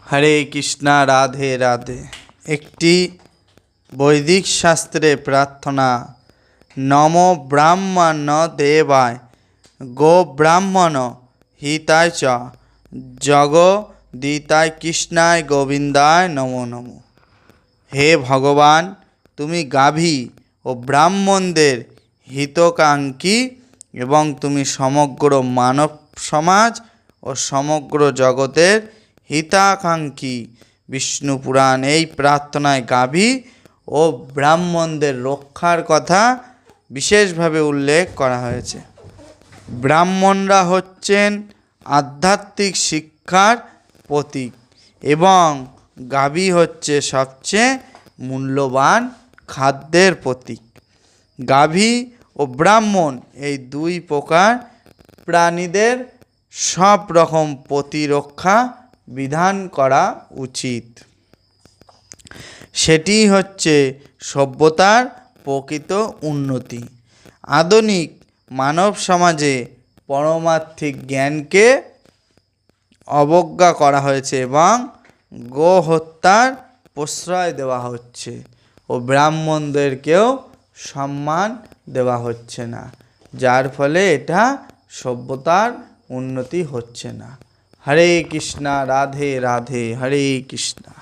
হরে কৃষ্ণা রাধে রাধে। একটি বৈদিক শাস্ত্রে প্রার্থনা, নম ব্রাহ্মণ দেবায় গো ব্রাহ্মণ হিতায় চ জগদিতায় কৃষ্ণায় গোবিন্দায় নমো নমো। হে ভগবান, তুমি গাভী ও ব্রাহ্মণদের হিতকাঙ্ক্ষী এবং তুমি সমগ্র মানব সমাজ ও সমগ্র জগতের হিতাকাঙ্ক্ষী। বিষ্ণু পুরাণ এই প্রার্থনায় গাভী ও ব্রাহ্মণদের রক্ষার কথা বিশেষভাবে উল্লেখ করা হয়েছে। ব্রাহ্মণরা হচ্ছেন আধ্যাত্মিক শিক্ষার প্রতীক এবং গাভী হচ্ছে সবচেয়ে মূল্যবান খাদ্যের প্রতীক। গাভী ও ব্রাহ্মণ এই দুই প্রকার প্রাণীদের সব রকম প্রতিরক্ষা বিধান করা উচিত। সেটি হচ্ছে সভ্যতার প্রকৃত উন্নতি। আধুনিক মানব সমাজে পারমার্থিক জ্ঞানকে অবজ্ঞা করা হয়েছে এবং গো হত্যার প্রশ্রয় দেওয়া হচ্ছে ও ব্রাহ্মণদেরকেও সম্মান দেওয়া হচ্ছে না, যার ফলে এটা সভ্যতার উন্নতি হচ্ছে না। হরে কৃষ্ণা রাধে রাধে, হরে কৃষ্ণা।